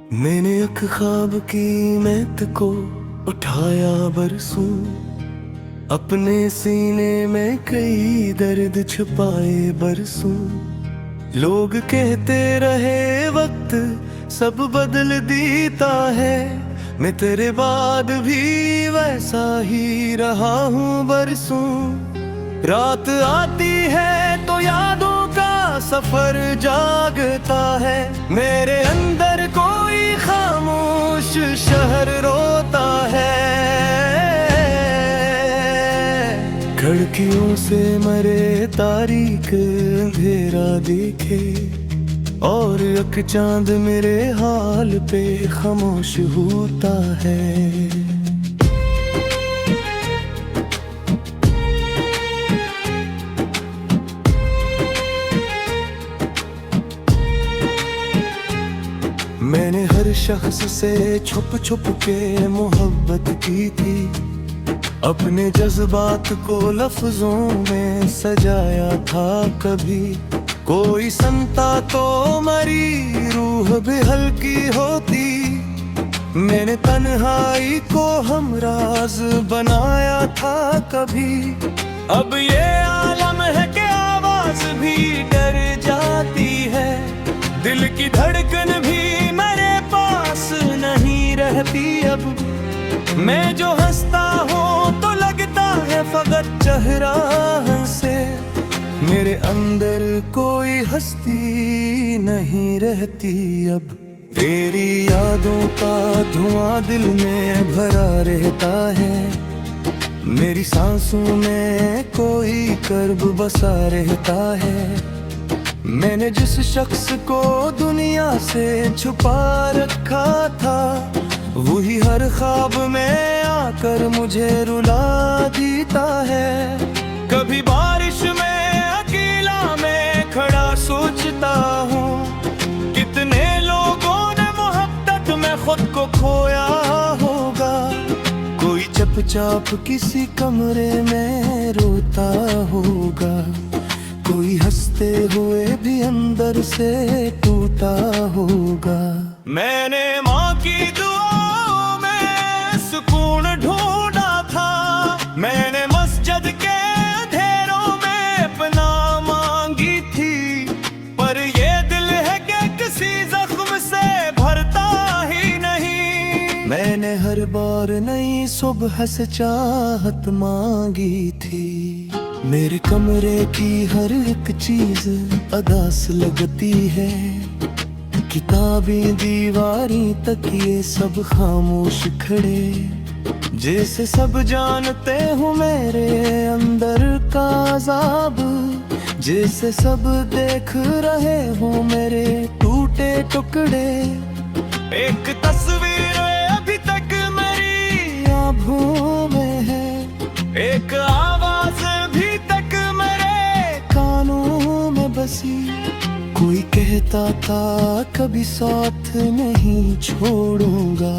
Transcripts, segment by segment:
मैंने अख ख्वाब की मैत को उठाया बरसों, अपने सीने में कई दर्द छुपाए बरसों। लोग कहते रहे वक्त सब बदल देता है, मैं तेरे बाद भी वैसा ही रहा हूँ बरसों। रात आती है तो यादों का सफर जागता है, मेरे अंदर कोई खामोश शहर रोता है। खिड़कियों से मरे तारीख अंधेरा देखे, और एक चांद मेरे हाल पे खामोश होता है। मैंने हर शख्स से छुप छुप के मोहब्बत की थी, अपने जज्बात को लफ्जों में सजाया था। कभी कोई सुनता तो मरी रूह भी हल्की होती, मैंने तन्हाई को हमराज बनाया था कभी। अब ये आलम है कि आवाज भी डर जाती है, दिल की धड़कन भी मेरे पास नहीं रहती। अब मैं जो हंसता हूँ तो लगता है फकत चेहरा हंसे, मेरे अंदर कोई हस्ती नहीं रहती। अब तेरी यादों का धुआं दिल में भरा रहता है, मेरी सांसों में कोई कर्ब बसा रहता है। मैंने जिस शख्स को दुनिया से छुपा रखा था, वही हर ख्वाब में आकर मुझे रुला देता है। कभी बारिश में अकेला मैं खड़ा सोचता हूँ, कितने लोगों ने मोहब्बत में खुद को खोया होगा। कोई चुपचाप किसी कमरे में रोता होगा, कोई हंसते हुए भी अंदर से टूटा होगा। मैंने माँ की दुआओं में सुकून ढूंढा था, मैंने मस्जिद के अंधेरों में पनाह मांगी थी, पर ये दिल है कि किसी जख्म से भरता ही नहीं। मैंने हर बार नई सुबह से चाहत मांगी थी, मेरे कमरे की हर एक चीज अदास लगती है। किताबें दीवारें तक ये सब खामोश खड़े, जैसे सब जानते हो मेरे अंदर का अज़ाब, जैसे सब देख रहे हो मेरे टूटे टुकड़े। एक तस्वीर अभी तक मेरी आँखों में है, एक आवाज भी तक मेरे कानों में बसी। कोई कहता था कभी साथ नहीं छोड़ूंगा,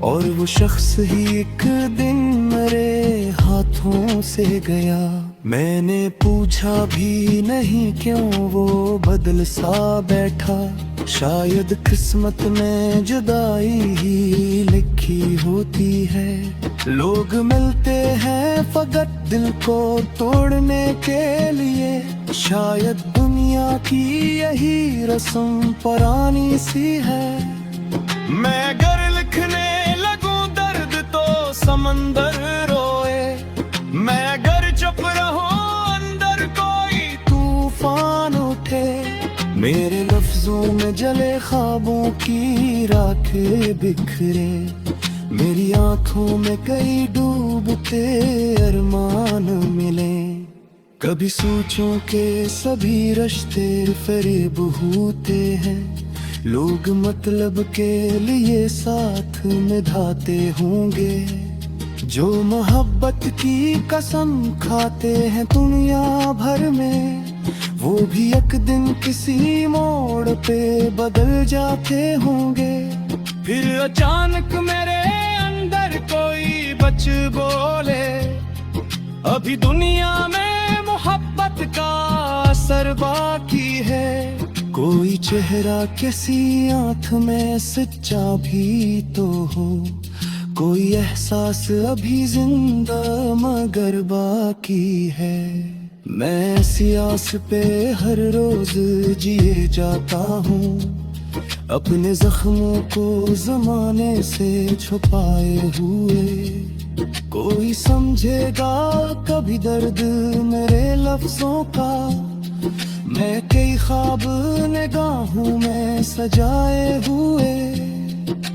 और वो शख्स ही एक दिन मेरे हाथों से गया। मैंने पूछा भी नहीं क्यों वो बदल सा बैठा, शायद किस्मत में जुदाई ही लिखी होती है। लोग मिलते हैं फकत दिल को तोड़ने के लिए, शायद दुनिया की यही रस्म पुरानी सी है। मैं अगर लिखने लगूं दर्द तो समंदर रोए, मैं अगर चुप रहूं अंदर कोई तूफान उठे। मेरे लफ्जों में जले ख्वाबों की राखें बिखरे, मेरी आंखों में कई डूबते अरमान मिले। कभी सोचूं के सभी रिश्ते फरेब होते हैं, लोग मतलब के लिए साथ निभाते होंगे। जो मोहब्बत की कसम खाते हैं दुनिया भर में, वो भी एक दिन किसी मोड़ पे बदल जाते होंगे। फिर अचानक मेरे अंदर कोई बच बोले, अभी दुनिया में मोहब्बत का असर बाकी है। कोई चेहरा किसी आंख में सच्चा भी तो हो, कोई एहसास अभी जिंदा मगर बाकी है। मैं सियास पे हर रोज जिए जाता हूँ, अपने जख्मों को जमाने से छुपाए हुए। कोई समझेगा कभी दर्द मेरे लफ्जों का, मैं कई ख्वाब निगाहों में सजाए हुए।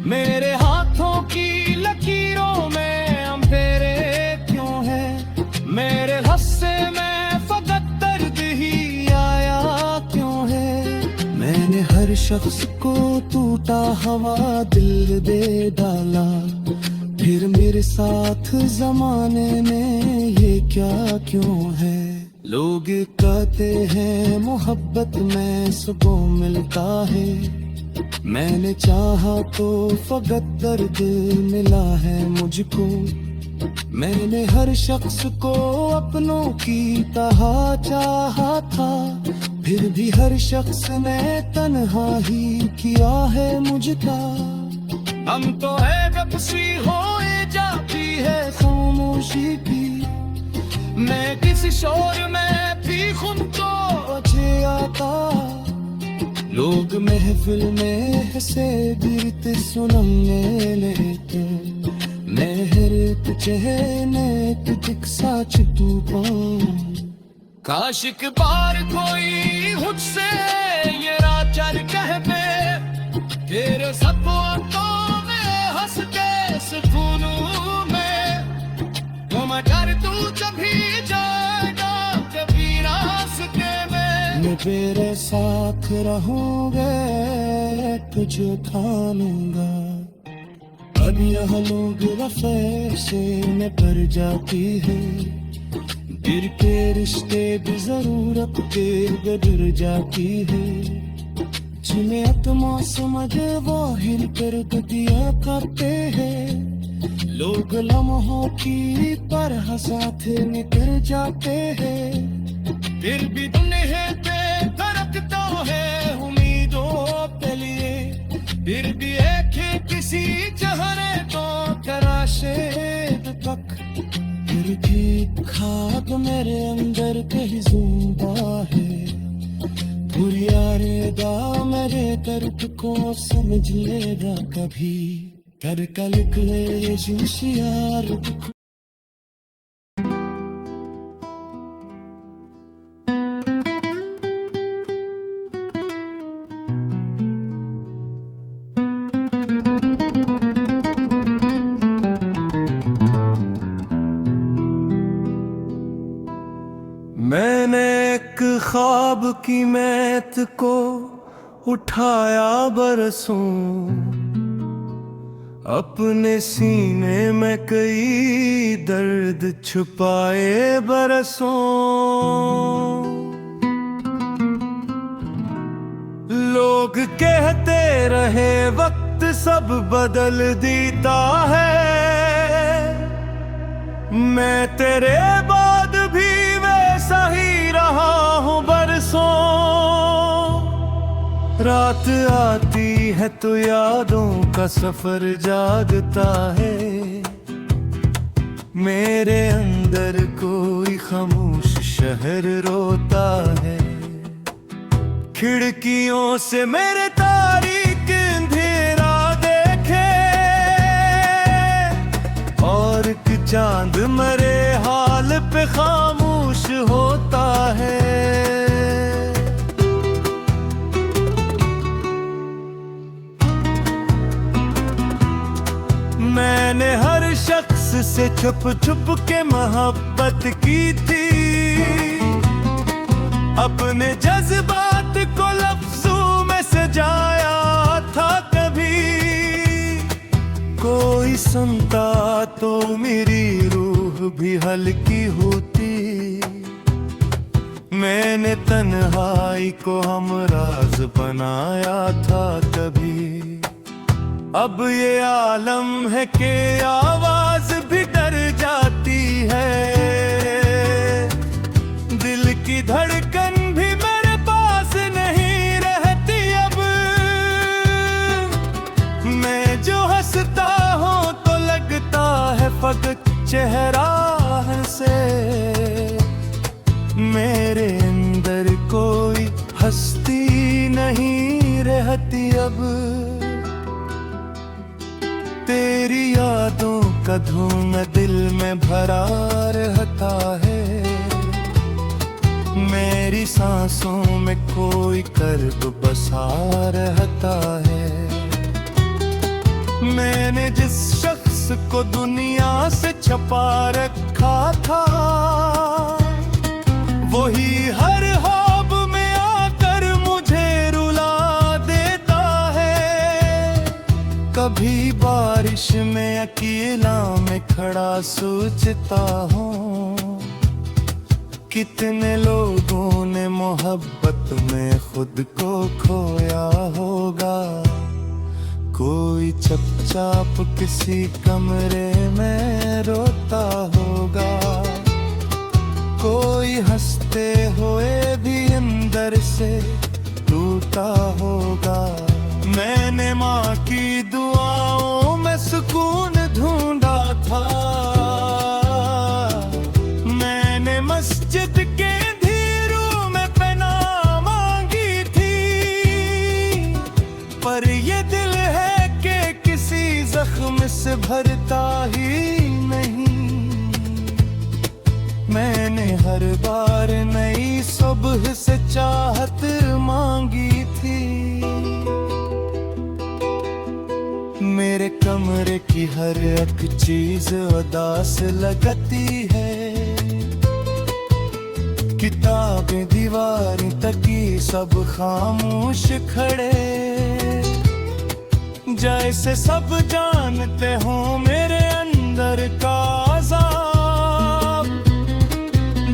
मेरे हाथों की लकीरों में अंधेरे क्यों है, मेरे हस्से में फकत दर्द ही आया क्यों है। मैंने हर शख्स को टूटा हवा दिल दे डाला, फिर मेरे साथ जमाने में ये क्या क्यों है। लोग कहते हैं मोहब्बत में सुकून मिलता है, मैंने चाहा तो फकत दर्द मिला है मुझको। मैंने हर शख्स को अपनों की तरह चाहा था, फिर भी हर शख्स ने तन्हा ही किया है मुझका। हम तो है बेबसी होए जाती है खामोशी भी, मैं किसी शोर में भी खुद को बचे आता। लोग महफिल में हंसे गिरते सुनने लेते, मैं हर एक चेहरे तुझ साच तू पाऊं। काश एक बार कोई मुझसे ये राचर कह दे, तेरे सपनों में हंस के सुकूनों में तो मैं कर तू कभी जाएगा कभी रास्ते में। मैं तेरे साथ रहूंगा तुझे थामूंगा। अब यह लोग वफा से न पर जाती है, दिल के रिश्ते भी जरूरत के बदल जाती है। जिन्हें आत्मा समझ वाहिर कर दिया करते हैं, लोग लम्हों की तरह साथ निकल जाते हैं। फिर भी दुनिया पे धड़कता है उम्मीदों के लिए, फिर भी एक ही किसी चेहरे को तराशे तक। फिर भी खाक मेरे अंदर कहीं जिंदा है, बुरियारेगा मेरे दर्द को समझ लेगा कभी। कर कल के शिशियार मैंने एक ख्वाब की मैत को उठाया बरसों, अपने सीने में कई दर्द छुपाए बरसों। लोग कहते रहे वक्त सब बदल देता है, मैं तेरे बाद भी वैसा ही रहा हूँ बरसों। रात आती है तो यादों का सफर जागता है, मेरे अंदर कोई खामोश शहर रोता है। खिड़कियों से मेरे तारीक अंधेरा देखे, और एक चांद मरे हाल पे खामोश होता है। मैंने हर शख्स से छुप छुप के मोहब्बत की थी, अपने जज्बात को लफ्जों में सजाया था कभी। कोई सुनता तो मेरी रूह भी हल्की होती, मैंने तन्हाई को हमराज बनाया था कभी। अब ये आलम है कि आवाज भी डर जाती है, दिल की धड़कन भी मेरे पास नहीं रहती। मैं जो हंसता हूँ तो लगता है फकत चेहरा से, मेरे अंदर कोई हस्ती नहीं रहती अब। तेरी यादों का धुआं दिल में भरा रहता है, मेरी सांसों में कोई कर्ब बसा रहता है। मैंने जिस शख्स को दुनिया से छुपा रखा था, वही हर ख्वाब में आकर मुझे रुला देता है। कभी बारिश में अकेला में खड़ा सोचता हूँ, कितने लोगों ने मोहब्बत में खुद को खोया होगा। कोई चुपचाप किसी कमरे में रोता होगा, कोई हंसते हुए भी अंदर से टूटा होगा। मैंने माँ की दुआओं में सुकून ढूंढा था, मैंने मस्जिद के धीरू में पनाह मांगी थी, पर ये दिल है कि किसी जख्म से भरता ही नहीं। मैंने हर बार नई सुबह से चाहत मांगी थी, मेरे कमरे की हर एक चीज उदास लगती है। किताबें दीवारें तकी सब खामोश खड़े, जैसे सब जानते हो मेरे अंदर का अज़ाब,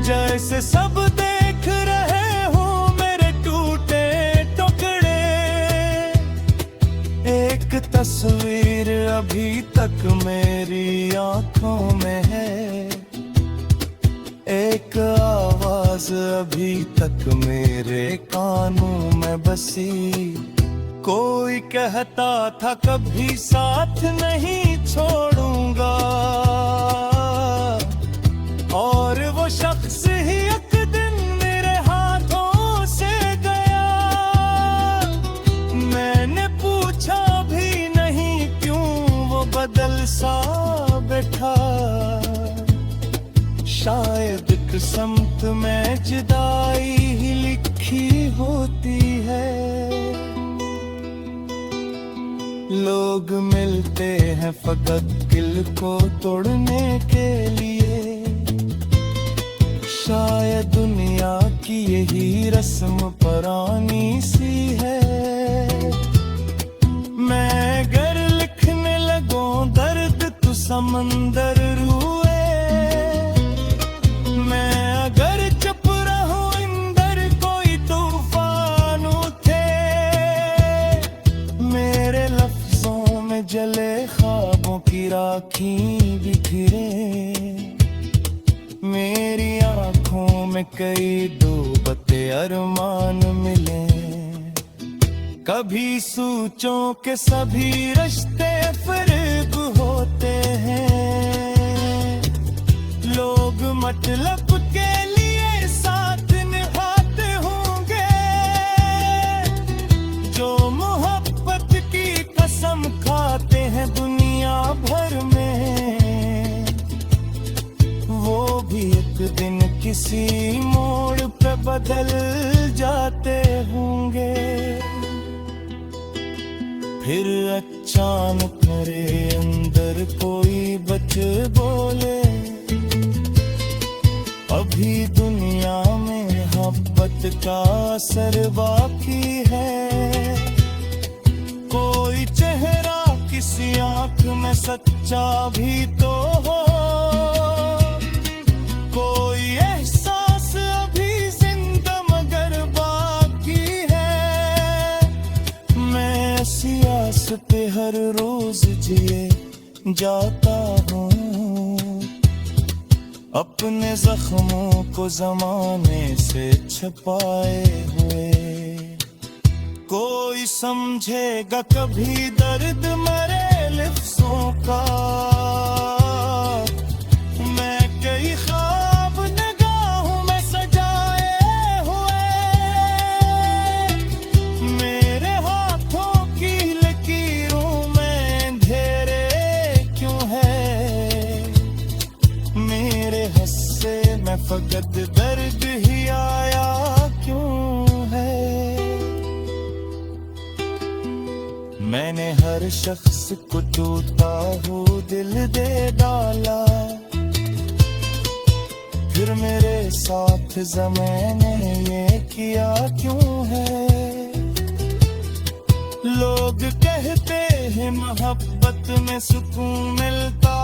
जैसे सब देख रहे हो मेरे टूटे टुकड़े। एक तस्वीर अभी तक मेरी आंखों में है, एक आवाज अभी तक मेरे कानों में बसी। कोई कहता था कभी साथ नहीं छोड़ूंगा, और वो शख्स ही एक दिन मेरे हाथों से गया। मैंने पूछा भी नहीं क्यों वो बदल सा बैठा, शायद किस्मत में जुदाई ही लिखी होती है। लोग मिलते हैं फकत दिल को तोड़ने के लिए, शायद दुनिया की यही रस्म पुरानी सी है। मैं अगर लिखने लगूं दर्द तो समंदर रुए, मैं अगर चुप रहूं अंदर कोई तूफान उठे। मेरे लफ्जों में जले ख्वाबों की राखी बिखरे, मेरी आंखों में कई डूबते अरमान मिले। कभी सोचों के सभी रिश्ते फर्क होते हैं, लोग मतलब के लिए साथ निभाते होंगे। जो मोहब्बत की कसम खाते हैं दुनिया भर में, वो भी एक दिन किसी मोड़ पे बदल जाते होंगे। फिर अचानक मेरे अंदर कोई बच बोले, अभी दुनिया में मोहब्बत का असर बाकी है। कोई चेहरा किसी आंख में सच्चा भी तो हो, कोई एहसास अभी जिंदा मगर बाकी है। मैं सियास पे हर रोज जिए जाता हूँ, अपने जख्मों को जमाने से छुपाए हुए। कोई समझेगा कभी दर्द में जिसको टूटा हो दिल दे डाला, फिर मेरे साथ ज़माने ये किया क्यों है। लोग कहते हैं मोहब्बत में सुकून मिलता